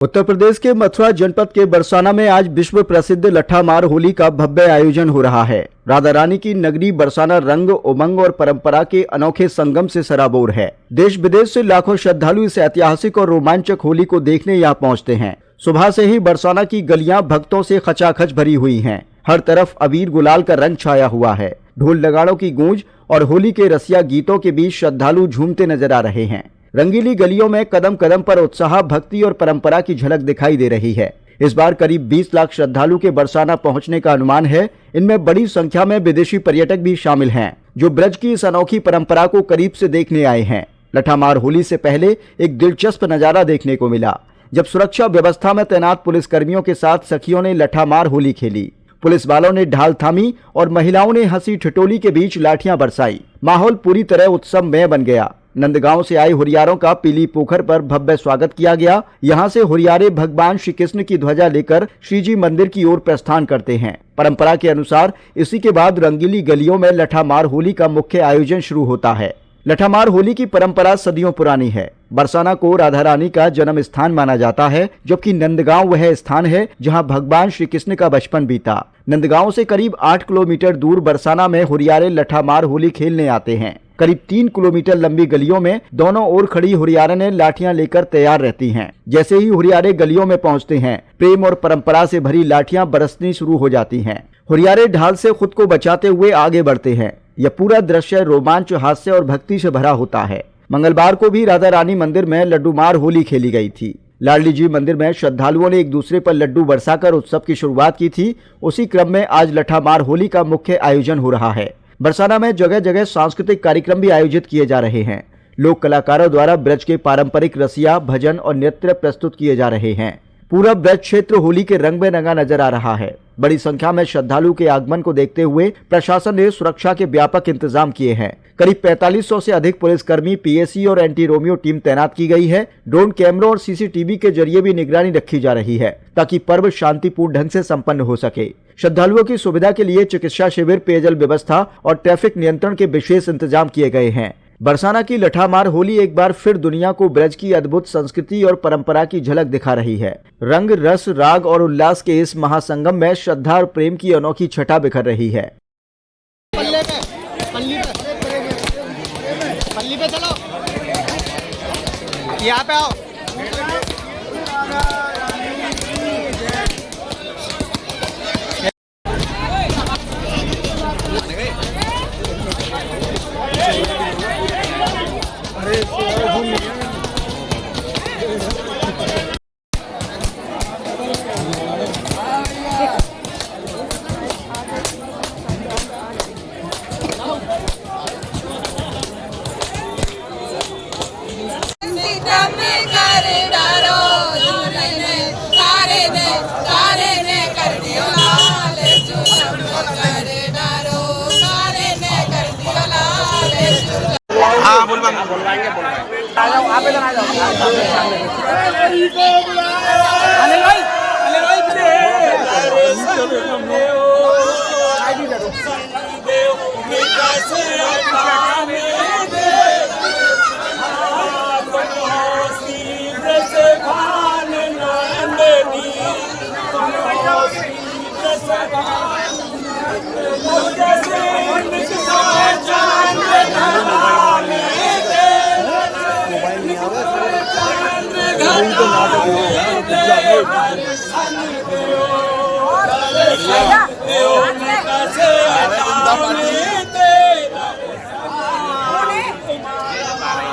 उत्तर प्रदेश के मथुरा जनपद के बरसाना में आज विश्व प्रसिद्ध लट्ठामार होली का भव्य आयोजन हो रहा है। राधा रानी की नगरी बरसाना रंग, उमंग और परंपरा के अनोखे संगम से सराबोर है। देश विदेश से लाखों श्रद्धालु इस ऐतिहासिक और रोमांचक होली को देखने यहाँ पहुँचते हैं। सुबह से ही बरसाना की गलियां भक्तों से खचाखच भरी हुई हैं। हर तरफ अबीर गुलाल का रंग छाया हुआ है। ढोल नगाड़ों की गूंज और होली के रसिया गीतों के बीच श्रद्धालु झूमते नजर आ रहे हैं। रंगीली गलियों में कदम कदम पर उत्साह, भक्ति और परंपरा की झलक दिखाई दे रही है। इस बार करीब 20 लाख श्रद्धालु के बरसाना पहुंचने का अनुमान है। इनमें बड़ी संख्या में विदेशी पर्यटक भी शामिल हैं, जो ब्रज की इस अनोखी परंपरा को करीब से देखने आए हैं। लट्ठामार होली से पहले एक दिलचस्प नजारा देखने को मिला, जब सुरक्षा व्यवस्था में तैनात पुलिसकर्मियों के साथ सखियों ने लट्ठामार होली खेली। पुलिस वालों ने ढाल थामी और महिलाओं ने हंसी ठिठोली के बीच लाठियां बरसाई। माहौल पूरी तरह उत्सवमय बन गया। नंदगांव से आए हुरियारों का पीली पोखर पर भव्य स्वागत किया गया। यहां से हुरियारे भगवान श्री कृष्ण की ध्वजा लेकर श्रीजी मंदिर की ओर प्रस्थान करते हैं। परंपरा के अनुसार इसी के बाद रंगीली गलियों में लट्ठामार होली का मुख्य आयोजन शुरू होता है। लट्ठामार होली की परंपरा सदियों पुरानी है। बरसाना को राधा रानी का जन्म स्थान माना जाता है, जबकि नंदगांव वह स्थान है जहां भगवान श्री कृष्ण का बचपन बीता। नंदगांव से करीब 8 किलोमीटर दूर बरसाना में हुरियारे लट्ठामार होली खेलने आते हैं। करीब 3 किलोमीटर लंबी गलियों में दोनों ओर खड़ी हुरियारे ने लाठियां लेकर तैयार रहती हैं। जैसे ही हुरियारे गलियों में पहुंचते हैं, प्रेम और परंपरा से भरी लाठियां बरसनी शुरू हो जाती हैं। हुरियारे ढाल से खुद को बचाते हुए आगे बढ़ते हैं। यह पूरा दृश्य रोमांच, हास्य और भक्ति से भरा होता है। मंगलवार को भी राधा रानी मंदिर में लड्डूमार होली खेली गई थी। लाडली जी मंदिर में श्रद्धालुओं ने एक दूसरे पर लड्डू बरसाकर उत्सव की शुरुआत की थी। उसी क्रम में आज लट्ठामार होली का मुख्य आयोजन हो रहा है। बरसाना में जगह जगह सांस्कृतिक कार्यक्रम भी आयोजित किए जा रहे हैं। लोक कलाकारों द्वारा ब्रज के पारंपरिक रसिया, भजन और नृत्य प्रस्तुत किए जा रहे हैं। पूरा ब्रज क्षेत्र होली के रंग में रंगा नजर आ रहा है। बड़ी संख्या में श्रद्धालु के आगमन को देखते हुए प्रशासन ने सुरक्षा के व्यापक इंतजाम किए हैं। करीब 4500 से अधिक पुलिसकर्मी, पीएसी और एंटी रोमियो टीम तैनात की गई है। ड्रोन कैमरों और सीसीटीवी के जरिए भी निगरानी रखी जा रही है, ताकि पर्व शांतिपूर्ण ढंग से संपन्न हो सके। श्रद्धालुओं की सुविधा के लिए चिकित्सा शिविर, पेयजल व्यवस्था और ट्रैफिक नियंत्रण के विशेष इंतजाम किए गए हैं। बरसाना की लट्ठामार होली एक बार फिर दुनिया को ब्रज की अद्भुत संस्कृति और परंपरा की झलक दिखा रही है। रंग, रस, राग और उल्लास के इस महासंगम में श्रद्धा और प्रेम की अनोखी छटा बिखर रही है। पल्ली पे चलो, यहाँ पे आओ। हाँ बोलवाएंगे। आ जाओ, आप इधर आ जाओ। अनिल भाई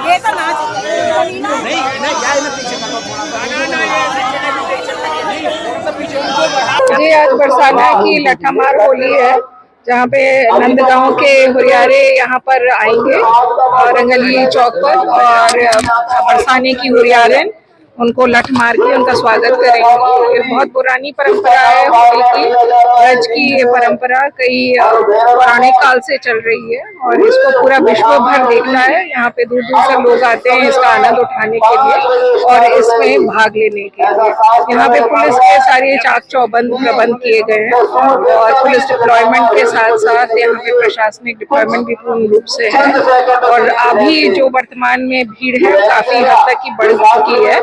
ये तो नाच जी, आज बरसाना की लट्ठामार होली है, जहाँ पे नंदगांव के हुरियारे यहाँ पर आएंगे रंगली चौक पर, और बरसाने की हुरियारे उनको लठ मार के उनका स्वागत करेंगे। ये बहुत पुरानी परंपरा है होली की। ब्रज की ये परंपरा कई पुराने काल से चल रही है और इसको पूरा विश्व भर देखना है। यहाँ पे दूर दूर से लोग आते हैं इसका आनंद उठाने के लिए और इसमें भाग लेने के लिए। यहाँ पे पुलिस के सारे चाक चौबंद प्रबंध किए गए हैं और पुलिस डिप्लॉयमेंट के साथ साथ यहाँ पे प्रशासनिक डिप्लॉयमेंट भी पूर्ण रूप से है। और अभी जो वर्तमान में भीड़ है काफी हद तक की बढ़ चुकी है।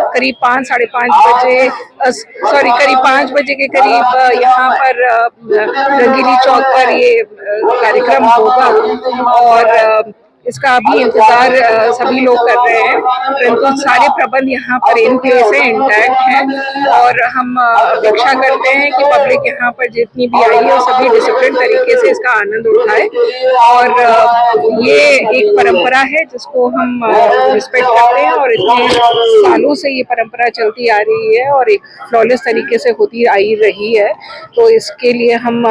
करीब 5 साढ़े 5 बजे करीब 5 बजे के करीब यहाँ पर रंगीली चौक पर ये कार्यक्रम होगा और इसका अभी इंतजार सभी लोग कर रहे हैं, परंतु सारे प्रबंध यहाँ पर इन प्लेस है, इंटैक्ट हैं और हम अपेक्षा करते हैं कि पब्लिक यहाँ पर जितनी भी आई है सभी डिसिप्लिन तरीके से इसका आनंद उठाए और ये एक परंपरा है जिसको हम रिस्पेक्ट करते हैं और इतने सालों से ये परंपरा चलती आ रही है और एक फ्लॉलेस तरीके से होती आई रही है, तो इसके लिए हम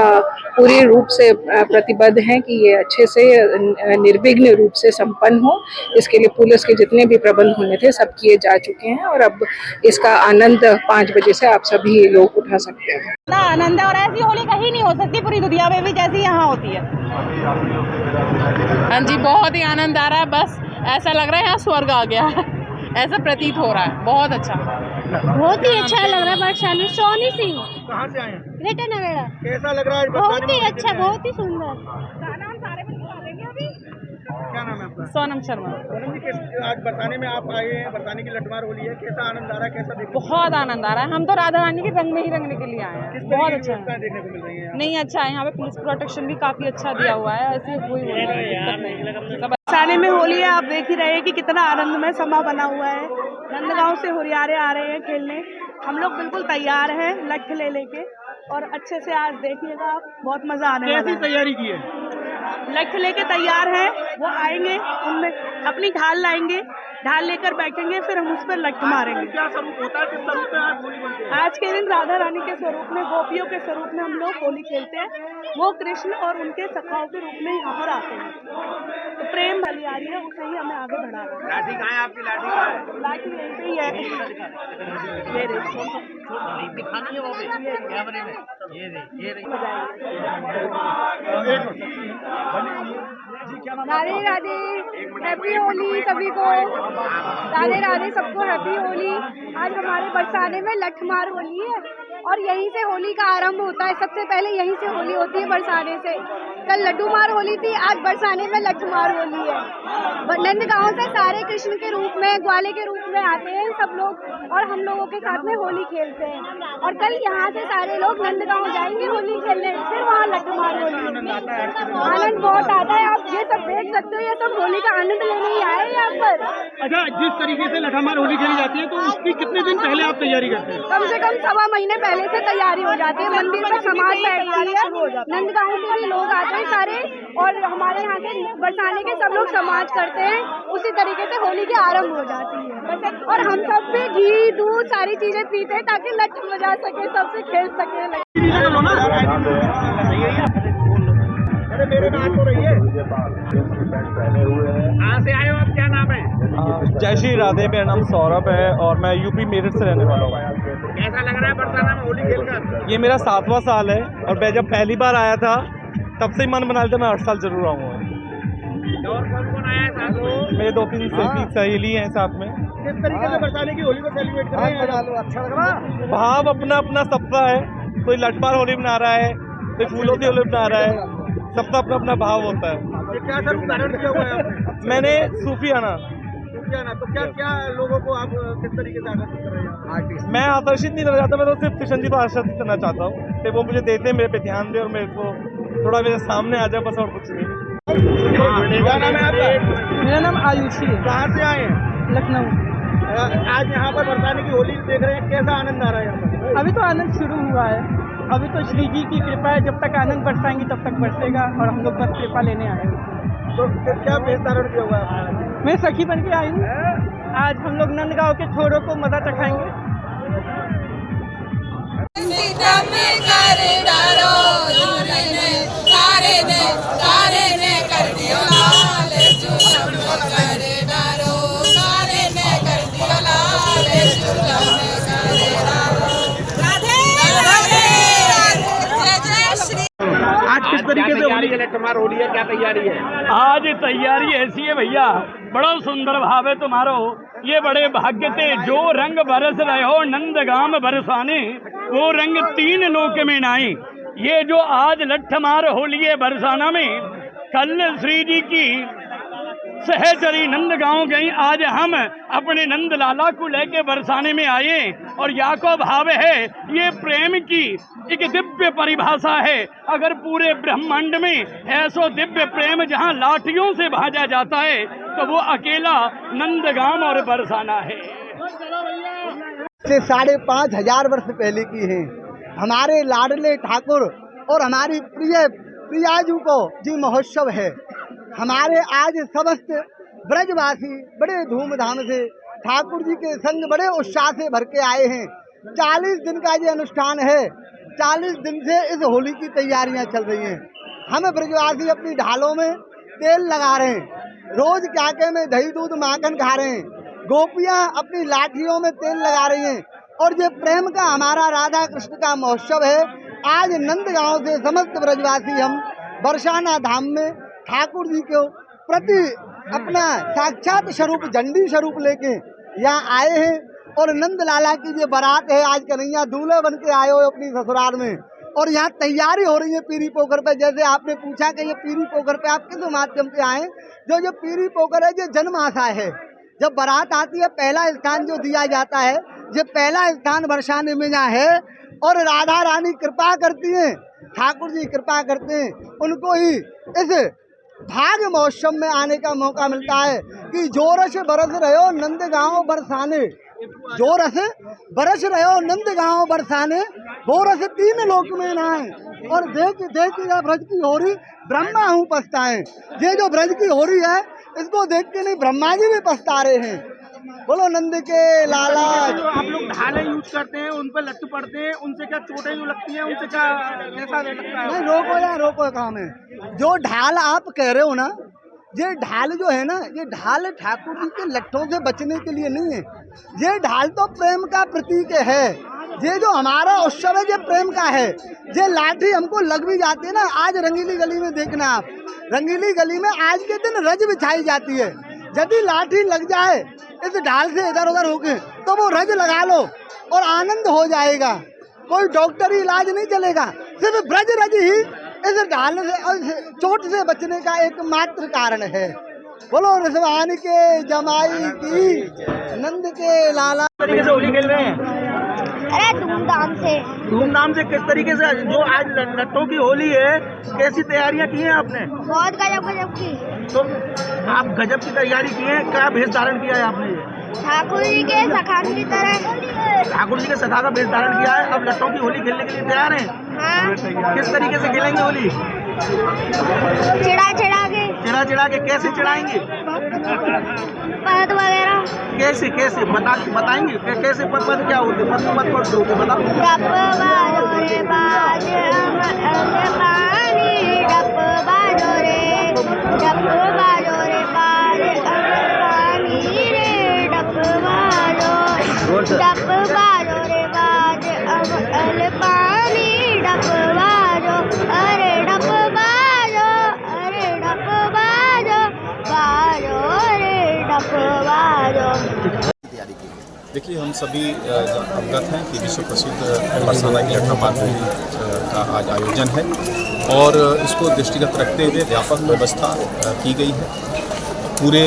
पूरे रूप से प्रतिबद्ध हैं कि ये अच्छे से निर्विघ्न रूप से संपन्न हो। इसके लिए पुलिस के जितने भी प्रबंध होने थे सब किए जा चुके हैं और अब इसका आनंद 5 बजे से आप सभी लोग उठा सकते हैं। आनंद है और ऐसी होली कहीं नहीं हो सकती पूरी दुनिया में भी जैसी यहाँ होती है। हाँ जी, बहुत ही आनंद आ रहा है, बस ऐसा लग रहा है यहाँ स्वर्ग आ गया है, ऐसा प्रतीत हो रहा है। बहुत अच्छा, बहुत ही अच्छा लग रहा है। बरसाने सोनी सिंह कहाँ से आए हैं? ग्रेटर नोएडा। कैसा लग रहा है? बहुत ही अच्छा, बहुत ही सुंदर। क्या नाम है आपका? सोनम शर्मा। सोनम जी, आज बरसाने में आप आए हैं, बरसाने की लठमार होली है, कैसा आनंद आ रहा है, कैसा देख बहुत आनंद आ रहा है। हम तो राधा रानी के रंग में ही रंगने के लिए आए हैं। बहुत अच्छा है, देखने को मिल रही है? नहीं अच्छा है, यहाँ पे पुलिस प्रोटेक्शन भी काफी अच्छा दिया हुआ है, ऐसी कोई दिक्कत नहीं। सब बरसाने में होली है, आप देख ही रहे हैं कि कितना आनंदमय समा बना हुआ है। नंदगांव से हुरियारे आ रहे हैं खेलने, हम लोग बिल्कुल तैयार हैं लठ ले लेके और अच्छे से आज देखिएगा आप, बहुत मजा आने वाला है। कैसी तैयारी की है? लठ लेके तैयार हैं, वो आएंगे, उनमें अपनी ढाल लाएंगे, ढाल लेकर बैठेंगे, फिर हम उस पर लठ मारेंगे। क्या स्वरूप होता है, किस स्वरूप में आज होली बनती है? आज के दिन राधा रानी के स्वरूप में, गोपियों के स्वरूप में हम लोग होली खेलते हैं। वो कृष्ण और उनके सखाओं के रूप में यहाँ पर आते हैं, तो प्रेम वाली आ रही है, उसे ही हमें आगे बढ़ा रहे हैं। लाठी कहाँ है आपकी? लाठी कहाँ है? लाठी यहीं पे ही है, ये रही, दिखानी है वो भी कैमरे में, ये रही। राधे राधे, हैप्पी होली सभी को। राधे राधे सबको, हैप्पी होली। आज हमारे बरसाने में लठमार होली है और यहीं से होली का आरंभ होता है। सबसे पहले यहीं से होली होती है, बरसाने से। कल लड्डूमार होली थी, आज बरसाने में लठमार होली है। नंदगांव से सारे कृष्ण के रूप में, ग्वाले के रूप में आते हैं सब लोग और हम लोगों के साथ में होली खेलते हैं। और कल यहाँ से सारे लोग नंदगांव जाएंगे होली खेलने, फिर वहाँ लठमार होली। आनंद बहुत आता है, आप ये सब देख सकते हो, ये सब होली का आनंद लेने ही आए यहाँ पर। अच्छा, जिस तरीके से लठामार होली खेली जाती है तो उसकी कितने दिन पहले आप तैयारी करते हैं? कम से कम 1.25 महीने पहले से तैयारी हो जाती है। मंदिर पर समाज बैठती है, नंदगांव के भी लोग आते हैं सारे और हमारे यहाँ के बरसाने के सब लोग समाज करते हैं। उसी तरीके से होली की आरंभ हो जाती है और हम सब भी घी दूध सारी चीजें पीते हैं ताकि लठ बजा सके, सबसे खेल सके। अरे मेरे में हाथ हो रही है। कहाँ से आए हो आप, क्या नाम है? जय श्री राधे, मेरा नाम सौरभ है और मैं यूपी मेरठ से रहने वाला हूँ। कैसा लग रहा है बरसाना में होली खेलकर? ये मेरा 7वां साल है और मैं जब पहली बार आया था तब से ही मन बना था मैं 8 साल जरूर आऊँगा। और कौन कौन आया है साथ में? मेरे 2-3 सहेली हैं साथ में। किस तरीके से बरसाने की होली को सेलिब्रेट कर रहे हैं? अच्छा लग रहा है। भाव अपना अपना सबका है, कोई लठमार होली मना रहा है, कोई फूलों की होली मना रहा है, सबका अपना अपना भाव होता है। ये क्या सर उदाहरण किया हुआ है आपने? मैंने सूफियाना। तो क्या क्या लोगों को आप किस तरीके से आकर्षित कर रहे हैं? आर्टिस्ट मैं आकर्षित नहीं करना चाहता, मैं तो सिर्फ कृष्ण जी को आकर्षित करना चाहता हूँ कि वो मुझे देते, मेरे पे ध्यान दे और मेरे को थोड़ा मेरे सामने आ जाए, बस और कुछ नहीं। क्या नाम है आपका? मेरा नाम आयुषी है। कहाँ से आए हैं? लखनऊ। आज यहाँ पर बरसाने की होली देख रहे हैं, कैसा आनंद आ रहा है यहाँ पर? अभी तो आनंद शुरू हुआ है, अभी तो श्री जी की कृपा है, जब तक आनंद बरसाएंगी तब तक बरसेगा और हम लोग बस कृपा लेने आए हैं। तो क्या वेश धारण किया हुआ है? मैं सखी बन के आई हूँ। आज हम लोग नंदगांव के छोरों को मजा चखाएंगे। आज किस तरीके से होली है, लठमार होली है, क्या तैयारी है? आज तैयारी ऐसी है भैया, बड़ा सुंदर भाव है तुम्हारो, ये बड़े भाग्य थे जो रंग बरस रहे हो नंदगाम बरसाने, वो रंग 3 लोक में नाई। ये जो आज लठमार होली है बरसाना में, कल श्री जी की सहचरी नंदगांव गई। आज हम अपने नंद लाला को लेके बरसाने में आए और या को भाव है, ये प्रेम की एक दिव्य परिभाषा है। अगर पूरे ब्रह्मांड में ऐसो दिव्य प्रेम जहां लाठियों से भाजा जाता है तो वो अकेला नंदगांव और बरसाना है। से 5,500 वर्ष पहले की है। हमारे लाडले ठाकुर और हमारी प्रिय प्रियाजू को जी महोत्सव है। हमारे आज समस्त ब्रजवासी बड़े धूमधाम से ठाकुर जी के संग बड़े उत्साह से भर के आए हैं। 40 दिन का ये अनुष्ठान है। 40 दिन से इस होली की तैयारियां चल रही हैं। हम ब्रजवासी अपनी ढालों में तेल लगा रहे हैं, रोज क्याके में दही दूध माखन खा रहे हैं, गोपियां अपनी लाठियों में तेल लगा रही हैं और ये प्रेम का हमारा राधा कृष्ण का महोत्सव है। आज नंदगांव से समस्त ब्रजवासी हम बरसाना धाम में ठाकुर जी को प्रति अपना साक्षात स्वरूप झंडी स्वरूप लेके यहाँ आए हैं और नंद लाला की ये बारात है। आज कन्हैया दूल्हे बन के आए हो अपनी ससुराल में और यहाँ तैयारी हो रही है पीरी पोखर पे। जैसे आपने पूछा कि ये पीरी पोखर पे आप किस माध्यम से आए, जो ये पीरी पोखर है ये जन्म आशा है। जब बारात आती है पहला स्थान जो दिया जाता है, ये पहला स्थान बरसाने में यहाँ है और राधा रानी कृपा करती हैं, ठाकुर जी कृपा करते हैं, उनको ही इस भाग्य महोत्सव में आने का मौका मिलता है कि जोर से बरस रहे हो नंदगांव बरसाने, जोर से बरस रहे हो नंदगांव बरसाने, बोर से 3 लोक में नहाए और देख देख या ब्रज की होरी ब्रह्मा हूँ पछताए। ये जो ब्रज की होरी है इसको देख के नहीं ब्रह्मा जी भी पछता रहे हैं। बोलो नंद के लाला। जो आप लोग ढाले यूज करते हैं उन पर लट्टू पड़ते हैं, उनसे क्या चोटें जो लगती हैं, उनसे क्या कैसा लगता है? नहीं रोको या रोको काम है। जो ढाल आप कह रहे हो ना, ये ढाल जो है ना, ये ढाल ठाकुर जी के लट्ठों से बचने के लिए नहीं है। ये ढाल तो प्रेम का प्रतीक है। ये जो हमारा उत्सव है ये प्रेम का है। ये लाठी हमको लग भी जाती है ना। आज रंगीली गली में देखना आप, रंगीली गली में आज के दिन रज बिछाई जाती है। यदि लाठी लग जाए इस ढाल से इधर उधर होके तो वो रज लगा लो और आनंद हो जाएगा। कोई डॉक्टरी इलाज नहीं चलेगा, सिर्फ ब्रज रज ही इस ढाल से चोट से बचने का एकमात्र कारण है। बोलो रिजवान के जमाई की, नंद के लाला। तरीके से होली खेल रहे हैं? अरे धूमधाम से। धूमधाम से किस तरीके से? जो आज लट्टों की होली है, कैसी तैयारियां की हैं आपने? बहुत गजब गजब की। तो आप गजब की तैयारी की है। क्या भेष धारण किया है आपने? ठाकुर जी के सखान की तरह। ठाकुर जी के सखा का भेष धारण किया है। अब लट्टों की होली खेलने के लिए तैयार हैं? हाँ। किस तरीके से खेलेंगे होली? चिढ़ा चिढ़ा के। चिढ़ा चिढ़ा के कैसे चिढ़ाएंगे? पद वगैरह। कैसे कैसे बताएंगे? कैसे पद क्या होते? पद होते बताओ। डप बाजो रे बाज पानी, डप बाजो रे बाज पानी रे, डप बाजो रे बाज पानी, डप बाजो, अरे डप बाजो, अरे डप बाजो, बाजो रे डप बाजो। देखिए, हम सभी अवगत हैं कि विश्व प्रसिद्ध बरसाना की लट्ठा मार होली का आज आयोजन है और इसको दृष्टिगत रखते हुए व्यापक व्यवस्था की गई है। पूरे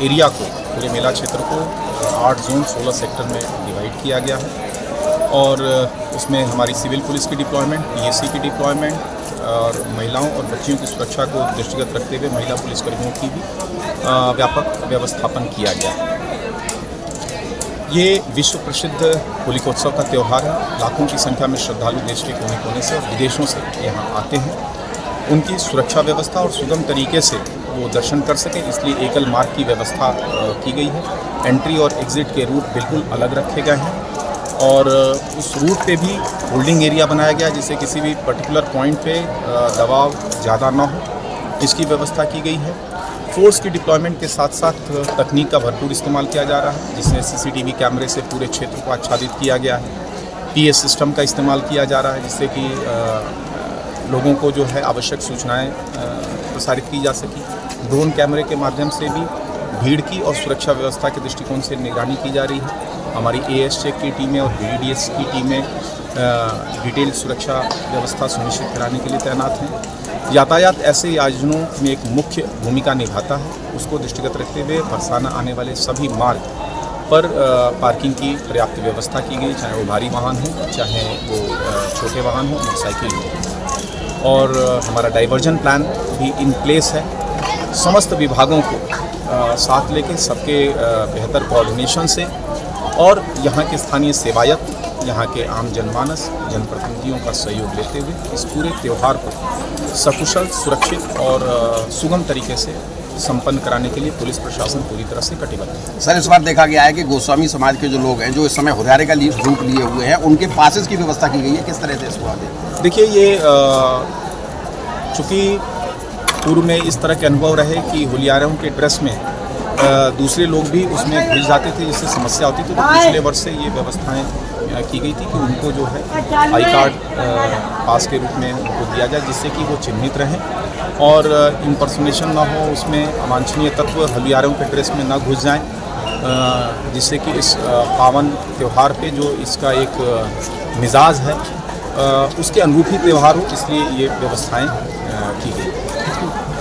एरिया को, पूरे मेला क्षेत्र को 8 जोन 16 सेक्टर में डिवाइड किया गया है और इसमें हमारी सिविल पुलिस की डिप्लॉयमेंट, पीएससी की डिप्लॉयमेंट और महिलाओं और बच्चियों की सुरक्षा को दृष्टिगत रखते हुए महिला पुलिसकर्मियों की भी व्यापक व्यवस्थापन किया गया है। ये विश्व प्रसिद्ध होलिकोत्सव का त्यौहार है। लाखों की संख्या में श्रद्धालु देश के कोने कोने से और विदेशों से यहाँ आते हैं। उनकी सुरक्षा व्यवस्था और सुगम तरीके से वो दर्शन कर सकें, इसलिए एकल मार्ग की व्यवस्था की गई है। एंट्री और एग्ज़िट के रूट बिल्कुल अलग रखे गए हैं और उस रूट पे भी होल्डिंग एरिया बनाया गया जिससे किसी भी पर्टिकुलर पॉइंट पे दबाव ज़्यादा ना हो, इसकी व्यवस्था की गई है। फोर्स की डिप्लॉयमेंट के साथ साथ तकनीक का भरपूर इस्तेमाल किया जा रहा है, जिसमें सीसीटीवी कैमरे से पूरे क्षेत्र को आच्छादित किया गया है। पीएस सिस्टम का इस्तेमाल किया जा रहा है जिससे कि लोगों को जो है आवश्यक सूचनाएं प्रसारित की जा सकी। ड्रोन कैमरे के माध्यम से भी भीड़ की और सुरक्षा व्यवस्था के दृष्टिकोण से निगरानी की जा रही है। हमारी एएस चेक की टीमें और बीडीडीएस की टीमें डिटेल सुरक्षा व्यवस्था सुनिश्चित कराने के लिए तैनात हैं। यातायात ऐसे आयोजनों में एक मुख्य भूमिका निभाता है। उसको दृष्टिगत रखते हुए बरसाना आने वाले सभी मार्ग पर पार्किंग की पर्याप्त व्यवस्था की गई, चाहे वो भारी वाहन हो, चाहे वो छोटे वाहन हो, मोटरसाइकिल हो। और हमारा डाइवर्जन प्लान भी इन प्लेस है। समस्त विभागों को साथ लेके सबके बेहतर कोऑर्डिनेशन से और यहाँ के स्थानीय सेवायत, यहाँ के आम जनमानस, जनप्रतिनिधियों का सहयोग लेते हुए इस पूरे त्यौहार को सकुशल, सुरक्षित और सुगम तरीके से संपन्न कराने के लिए पुलिस प्रशासन पूरी तरह से कटिबद्ध है। सर, इस बार देखा गया है कि गोस्वामी समाज के जो लोग हैं, जो इस समय हुरियारे का रूप लिए हुए हैं, उनके पासेस की व्यवस्था की गई है। किस तरह से इसको आगे? देखिए, ये चूँकि पूर्व में इस तरह के अनुभव रहे कि हुलियारों के ड्रेस में दूसरे लोग भी उसमें घुस जाते थे, जिससे समस्या होती थी। तो पिछले वर्ष से ये व्यवस्थाएं की गई थी कि उनको जो है आई कार्ड पास के रूप में उनको दिया जाए, जिससे कि वो चिन्हित रहें और इम्पर्सोनेशन ना हो, उसमें अवांछनीय तत्व हुलियारों के ड्रेस में ना घुस जाएं, जिससे कि इस पावन त्यौहार पे जो इसका एक मिजाज है उसके अनुरूप ही त्यौहार हो, इसलिए ये व्यवस्थाएं की गई।